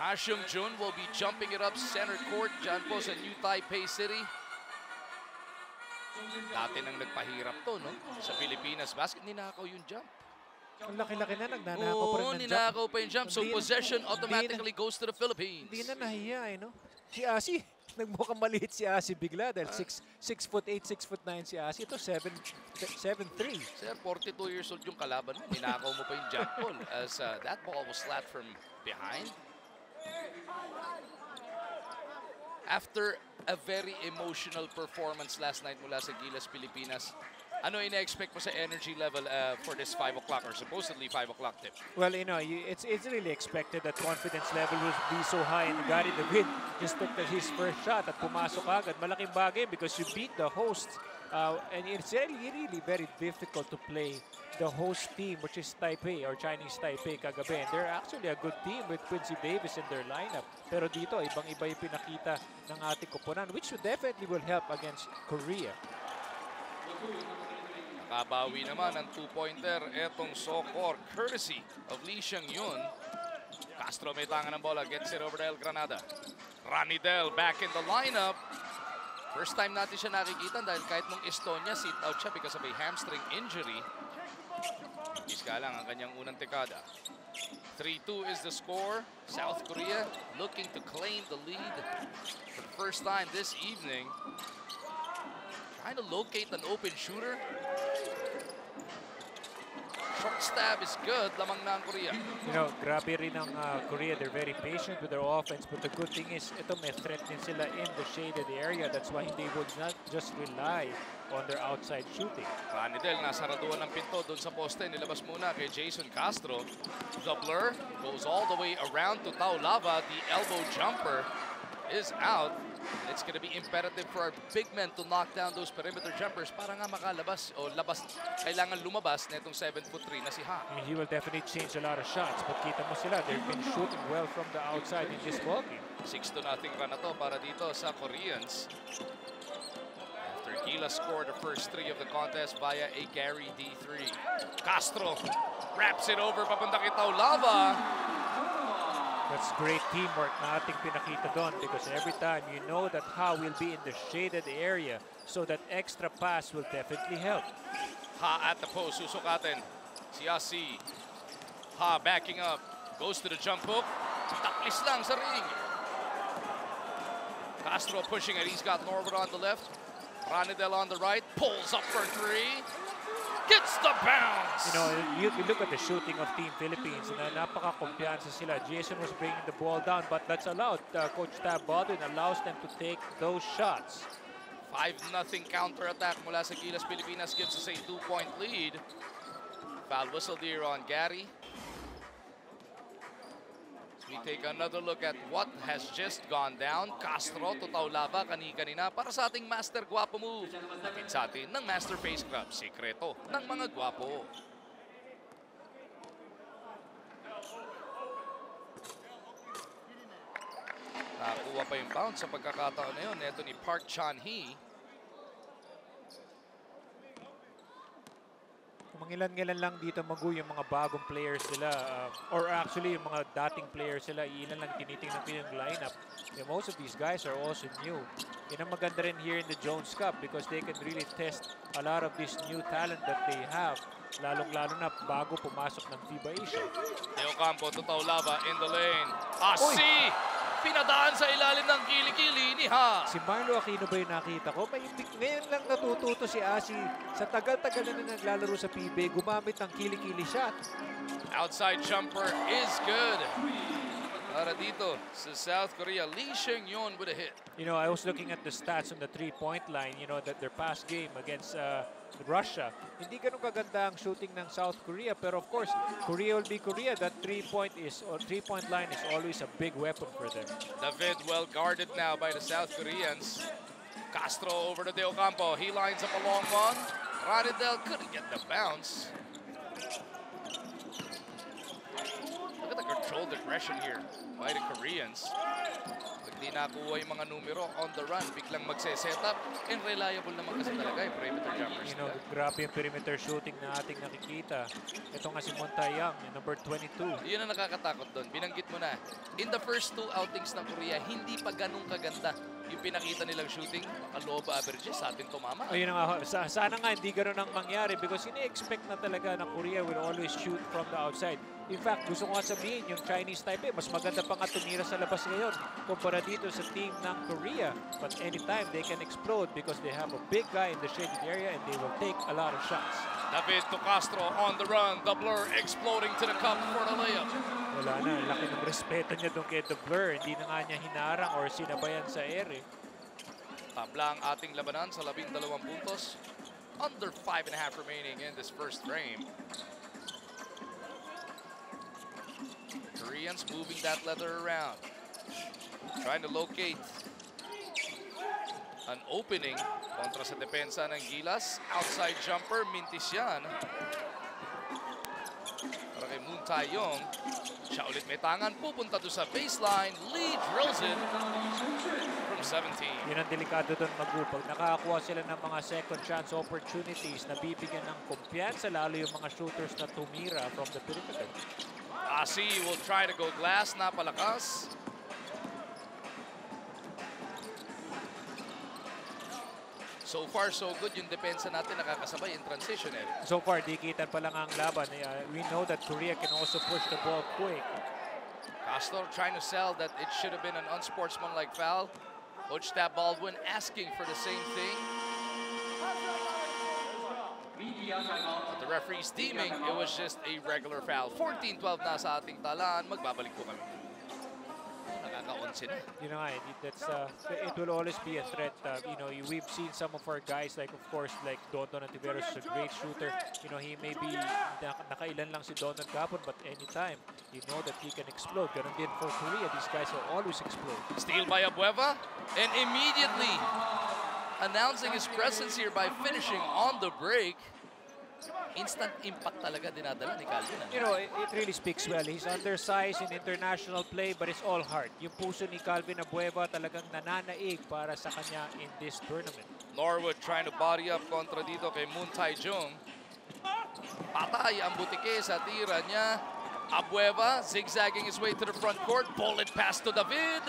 Ha Seung-jun will be jumping it up center court dyan po sa New Taipei City. Dati nang nagpahirap to, no? Sa Pilipinas basket, ninakaw yung jump. Ang laki-laki na, nagnanakaw pa rin ng jump. Ninakaw pa yung jump. So possession automatically goes to the Philippines. Hindi na nahiya, no? Si Asi, nagmukhang maliit si Asi bigla dahil 6'8", 6'9" si Asi. Ito 7'3". Sir, 42 years old yung kalaban mo. Ninakaw mo pa yung jump ball as that ball was slat from behind. After a very emotional performance last night mula sa Gilas, Pilipinas, ano ina-expect mo sa energy level for this 5 o'clock or supposedly 5 o'clock tip? Well, you know, it's really expected that confidence level will be so high, and Gary David just took his first shot at pumasok agad. Malaking bagay because you beat the hosts, and it's really very difficult to play the host team, which is Taipei or Chinese Taipei kagabi. And they're actually a good team with Quincy Davis in their lineup. Pero dito, ibang-iba yung pinakita ng ating koponan, which definitely will help against Korea. Nakabawi naman ang two-pointer etong Sokor, courtesy of Lee Seung-yun. Castro may tangan ng bola, gets it over to El Granada. Ranidel back in the lineup. First time natin siya nakikita dahil kahit nung Estonia, sit out siya because of a hamstring injury. Iska lang ang kanyang unang tekada. 3-2 is the score. South Korea looking to claim the lead for the first time this evening. Trying to locate an open shooter. Short stab is good. Lamang na ang Korea. You know, grabe rin ang Korea. They're very patient with their offense. But the good thing is, ito may threat din sila in the shaded area. That's why they would not just rely on their outside shooting. Ranidel, nasaraduan ng pinto doon sa poste. Nilabas muna kay Jason Castro. The blur goes all the way around to Taulava. The elbow jumper is out. And it's going to be imperative for our big men to knock down those perimeter jumpers para nga makalabas o labas. Kailangan lumabas na itong 7'3" na si Ha. I mean, he will definitely change a lot of shots. But kita mo sila, they've been shooting well from the outside in this ballgame. 6-0 run na to para dito sa Koreans. After Gilas scored the first 3 of the contest via a Gary D3. Castro wraps it over papunta kay Taulava. That's great teamwork na ating pinakita doon because every time you know that Ha will be in the shaded area, so that extra pass will definitely help. Ha at the post, susukatin. Si Asi. Ha backing up. Goes to the jump hook. Taklis lang sa ring. Castro pushing it. He's got Norwood on the left. Ranidel on the right. Pulls up for 3. Gets the bounce! You know, you look at the shooting of Team Philippines, and napaka-kumpiyansa sila. Jason was bringing the ball down, but that's allowed. Coach Tab Baldwin allows them to take those shots. 5-0 counter-attack mula sa Gilas, Pilipinas gives us a 2-point lead. Foul whistle here on Gary. We take another look at what has just gone down. Castro to Taulava kani-kanina para sa ating Master Guapo move. Lapit sa atin ng Master Face Club, sikreto ng mga guwapo. Nakakuha pa yung bounce sa pagkakataon na yun. Ito ni Park Chan-hee. Mangilan-ngilan lang dito yung mga bagong players sila, or actually yung mga dating players sila, ilan lang tinitingnan ko yung lineup. Most of these guys are also new. Yan ang maganda rin here in the Jones Cup because they can really test a lot of this new talent that they have, lalong-lalo na bago pumasok ng FIBA Asia. Teo Campo to Taulava in the lane. Asi! Pinadaan sa ilalim ng kilikili ni Ha. Si Marlo Aquino ba yung nakita ko? Ngayon lang natututo si Asi. Sa tagal-tagal na naglalaro sa PBA, gumamit ng kilikili shot. Outside jumper is good. Para dito sa South Korea, Lee Seung-yun with a hit. You know, I was looking at the stats on the three-point line, you know, that their past game against Russia. Hindi ganun kaganda ang shooting ng South Korea, pero of course, Korea will be Korea. That three-point line is always a big weapon for them. David well guarded now by the South Koreans. Castro over to De Ocampo. He lines up a long one. Ranidel couldn't get the bounce. Look at the controlled aggression here by the Koreans. Pag di nakuha yung mga numero on the run, biglang magse-set up. And reliable naman kasi talaga yung perimeter jumpers. You know, Grabe yung perimeter shooting na ating nakikita. Ito nga si Montayang, number 22. Yun ang nakakatakot doon. Binanggit mo na. In the first 2 outings ng Korea, hindi pa ganun kaganda yung pinakita nilang shooting. Baka low averages sa ating tumama. Ayun nga, sana nga hindi ganun ang mangyari because ini-expect na talaga na Korea will always shoot from the outside. In fact, gusto ko nga sabihin, yung Chinese Taipei, mas maganda pa nga tumira sa labas ngayon kumpara dito sa team ng Korea. But anytime, they can explode because they have a big guy in the shaded area and they will take a lot of shots. David to Castro on the run. The Blur exploding to the cup for the layup. Wala na, laki ng respeto niya doon kay The Blur. Hindi na nga niya hinarang or sinabayan sa ere. Tabla ang ating labanan sa 12 puntos. Under 5.5 remaining in this first frame. Koreans moving that leather around. Trying to locate an opening kontra sa depensa ng Gilas. Outside jumper, mintis yan. Para kay Moon Tae-yong. Siya ulit may tangan, pupunta doon sa baseline. Lee drills it from 17. Yun ang delikado doon, Magu. Pag nakakakuha sila ng mga second chance opportunities na bibigyan ng kumpiyansa, lalo yung mga shooters na tumira from the perimeter. Asi will try to go glass, napalakas. So far, so good yung depensa natin nakakasabay in transition. So far, dikitan pa lang ang laban. We know that Korea can also push the ball quick. Castro trying to sell that it should have been an unsportsmanlike foul. Coach Stab Baldwin asking for the same thing. But the referee's deeming it was just a regular foul. 14-12 na sa ating talaan. Magbabalik po kami. Nakaka-11 na. You know, it will always be a threat. You know, we've seen some of our guys, like of course, like Dondon Antiveros is a great shooter. You know, he may be nakailan lang si Dondon kapon, but anytime, you know that he can explode. Ganun din for Korea. These guys will always explode. Steal by Abueva, and immediately announcing his presence here by finishing on the break. Instant impact talaga dinadala ni Calvin. You know, it really speaks well. He's undersized in international play, but it's all heart. Yung puso ni Calvin Abueva talagang nananaig para sa kanya in this tournament. Norwood trying to body up kontra dito kay Moon Tae-jong. Patay ang butike sa tira niya. Abueva zigzagging his way to the front court. Bullet pass to David.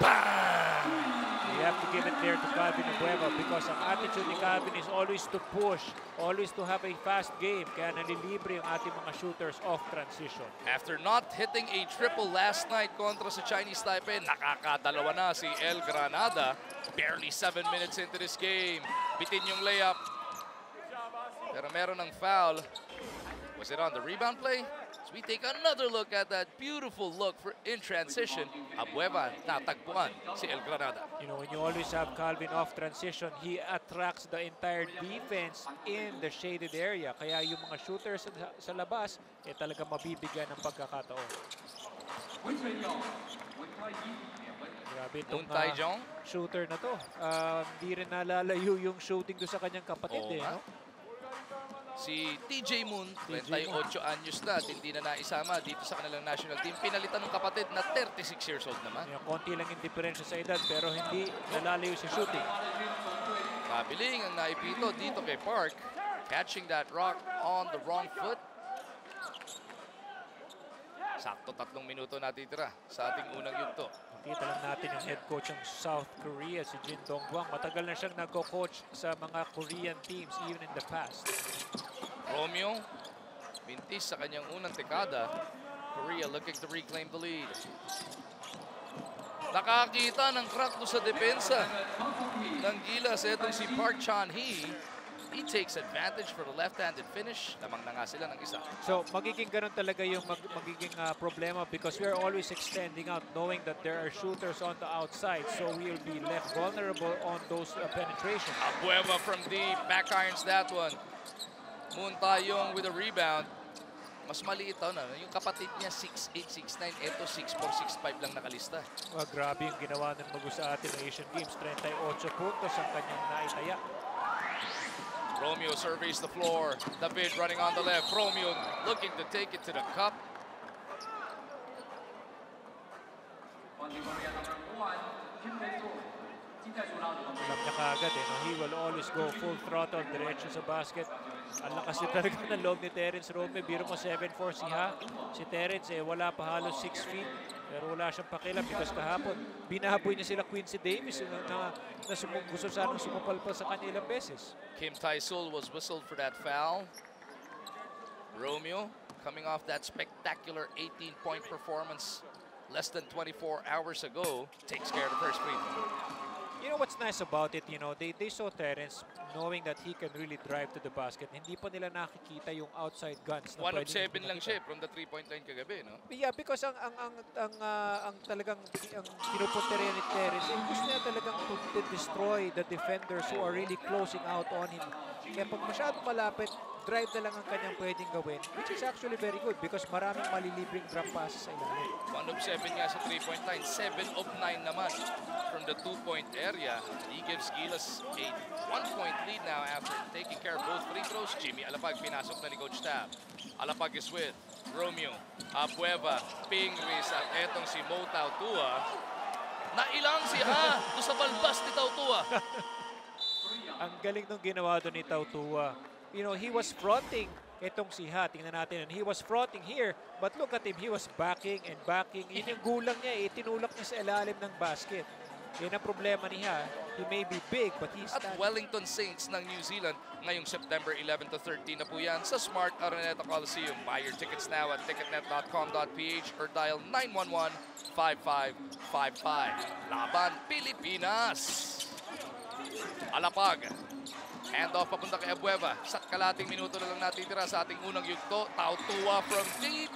Bang! You have to give it there to Calvin Abueva because ang attitude ni Calvin is always to push, always to have a fast game. Kaya nalilibre yung ating mga shooters off transition. After not hitting a triple last night kontra sa Chinese Taipei, nakakadalawa na si El Granada. Barely 7 minutes into this game. Bitin yung layup. Pero meron ng foul. Was it on the rebound play? So we take another look at that beautiful look for in transition. Abueva natagpuan si El Granada. You know, when you always have Calvin off transition, he attracts the entire defense in the shaded area. Kaya yung mga shooters sa labas, talaga mabibigyan ng pagkakataon. Grabe itong shooter na to. Hindi rin nalalayo yung shooting doon sa kanyang kapatid. No? Si TJ Moon, 28 anyos na at hindi na naisama dito sa kanilang national team. Pinalitan ng kapatid na 36 years old naman. Konti lang yung diferensya sa edad pero hindi nalalayo sa shooting. Kabiling ang naipito dito kay Park. Catching that rock on the wrong foot. Sakto 3 minuto natitira sa ating unang yugto. Nakita lang natin yung head coach ng South Korea, si Jin Dong-hwang. Matagal na siyang nagko-coach sa mga Korean teams even in the past. Romeo, mintis sa kanyang unang dekada. Korea looking to reclaim the lead. Nakakita ng crack do sa depensa ng Gilas. Etong si Park Chan-hee. He takes advantage for the left-handed finish. Lamang na nga sila ng isa. So magiging ganun talaga yung magiging problema because we are always extending out knowing that there are shooters on the outside. So we will be left vulnerable on those penetrations. Abueva from deep. Back irons that one. Moon Tae-yong with a rebound. Mas maliit na. Yung kapatid niya 6'8", 6'9". Ito 6'4", 6'5" lang nakalista. Grabe yung ginawa ng Magu sa atin ng Asian Games. 38 puntos ang kanyang naitaya. Romeo surveys the floor. David running on the left. Romeo looking to take it to the cup. Alam niya kaagad eh, no? He will always go full throttle, diretso sa basket. Ang lakas din talaga ng loob ni Terence Rome. Biro mo 7'4" si Ha. Si Terence eh, wala pa halos 6 feet. Pero wala siyang pakialam because kahapon, binaboy niya sila Quincy Davis na gusto sanang sumupal pa sa kanya ilang beses. Kim Tae-sul was whistled for that foul. Romeo coming off that spectacular 18-point performance less than 24 hours ago, takes care of the first free throw. You know what's nice about it, you know, they saw Terence knowing that he can really drive to the basket. Hindi pa nila nakikita yung outside guns. Na 1 of 7 lang siya from the 3-point line kagabi, no? Yeah, because ang talagang ang pinupunta rin ni Terence, gusto niya talagang to destroy the defenders who are really closing out on him. Kaya pag masyadong malapit, drive na lang ang kanyang pwedeng gawin, which is actually very good because maraming malilibreng drop passes sa ilalim. 1 of 7 nga sa 3-point line, 7 of 9 naman from the 2-point area. He gives Gilas a 1-point lead now after taking care of both free throws. Jimmy Alapag pinasok na ni Coach Tab. Alapag is with Romeo, Abueva, Pingris at etong si Mo Tautua. Nailang si Ha doon sa balbas ni Tautua. Ang galing nung ginawa doon ni Tautua. You know, he was fronting itong si Ha. Tingnan natin. And he was fronting here. But look at him. He was backing and backing. Yun yung gulang niya. Tinulak niya sa ilalim ng basket. Yan ang problema ni Ha. He may be big, but he's At Wellington Saints ng New Zealand ngayong September 11 to 13 na po yan sa Smart Araneta Coliseum. Buy your tickets now at ticketnet.com.ph or dial 911-5555. Laban Pilipinas. Alapag. Hand off papunta kay Abueva. Sa kalating minuto na lang natitira sa ating unang yugto. Tautua from deep.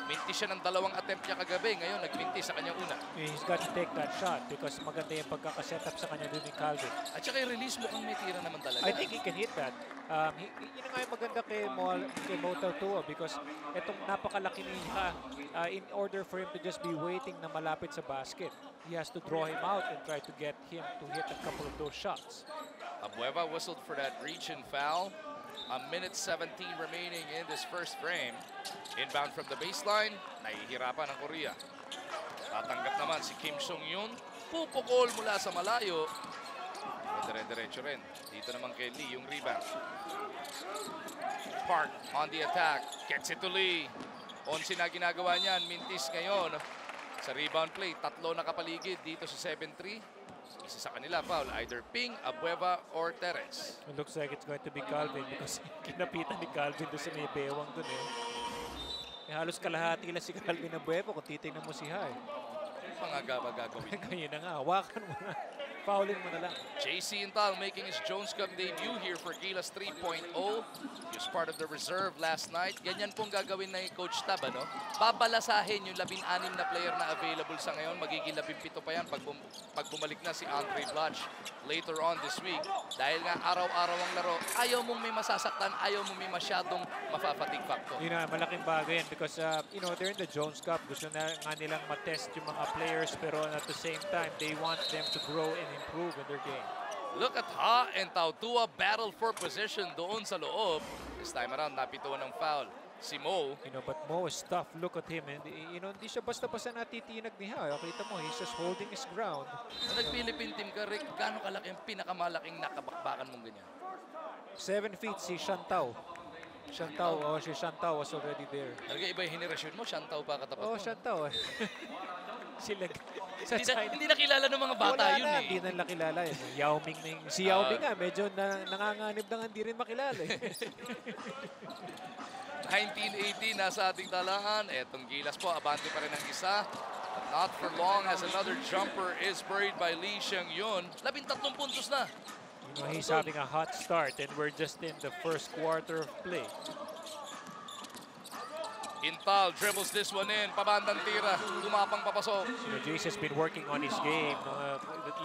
Minti siya ng 2 attempt niya kagabi. Ngayon, nagminti sa kanyang una. He's got to take that shot because maganda yung pagkakaset-up sa kanya doon ni Calvin. At saka i-release mo kung may tira naman talaga. I think he can hit that. Yun nga yung maganda kay Mo Tautua because itong napakalaki niya, in order for him to just be waiting na malapit sa basket, he has to draw him out and try to get him to hit a couple of those shots. Abueva whistled for that reach and foul. A minute 17 remaining in this first frame. Inbound from the baseline. Nahihirapan ang Korea. Tatanggap naman si Kim Sung-yun. Pupukol mula sa malayo. Dire-diretso rin. Dito naman kay Lee yung rebound. Park on the attack. Gets it to Lee. 11 na ginagawa niyan. Mintis ngayon. Sa rebound play, 3 nakapaligid dito sa 7-3. Isa sa kanila foul, either Ping, Abueva, or Terence. It looks like it's going to be Calvin because kinapitan ni Calvin doon sa may bewang doon eh. Halos kalahati lang si Calvin Abueva kung titingnan mo si Ha eh. Pangagaba gagawin. Ganyan na nga, hawakan mo na. Foulin mo na lang. JC Intal making his Jones Cup debut here for Gilas 3.0. He was part of the reserve last night. Ganyan pong gagawin na Coach Tab, ano? Babalasahin yung 16 na player na available sa ngayon. Magiging 17 pa yan pag bumalik na si Andre Blatch later on this week. Dahil nga araw-araw ang laro, ayaw mong may masasaktan, ayaw mong may masyadong mafafatig factor. Yun na, malaking bagay yan because, you know, they're in the Jones Cup. Gusto na nga nilang matest yung mga players pero at the same time, they want them to grow and improve in their game. Look at Ha and Tautua battle for position doon sa loob. This time around, napituan ng foul si Mo. You know, but Mo is tough. Look at him. And, you know, hindi siya basta-basta natitinag ni Ha. Kita mo, he's just holding his ground. Kung nag-Philippine team ka, Rick, gano'ng kalaki ang pinakamalaking nakabakbakan mong ganyan? 7 feet si Shantao. Shantao, si Shantao was already there. Talaga iba yung henerasyon mo, Shantao pa katapat mo. Shantao. Sila sa Hindi nakilala ng mga bata yun eh. Hindi na nakilala yun. Yao Ming na yung, si Yao Ming nga, medyo nanganganib na hindi rin makilala eh. 1918 nasa ating talangan. Etong Gilas po, abante pa rin ang isa. But not for long as another jumper is buried by Lee Xiang-yun. 13 puntos na. You know, he's having a hot start and we're just in the first quarter of play. Intal dribbles this one in. Pabandang tira. Lumapang papasok. You know, Jace has been working on his game.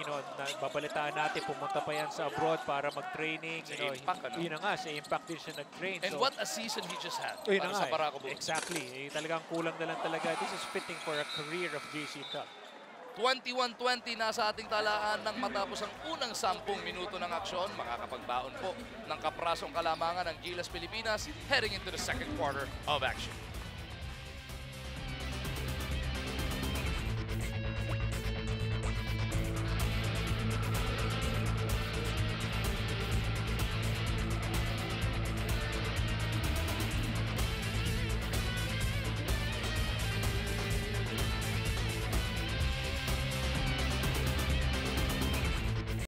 You know, babalitaan natin, pumunta pa yan sa abroad para mag-training. Sa you know, Impact, ano? Yun na nga, sa Impact din siya nag-train. And so, what a season he just had. Yun Para na sa nga, Barako Bulls. exactly. Talagang kulang na lang talaga. This is fitting for a career of JC Cup. 21-20 nasa ating talaan nang matapos ang unang 10 minuto ng aksyon. Makakapagbaon po ng kaprasong kalamangan ng Gilas Pilipinas heading into the second quarter of action.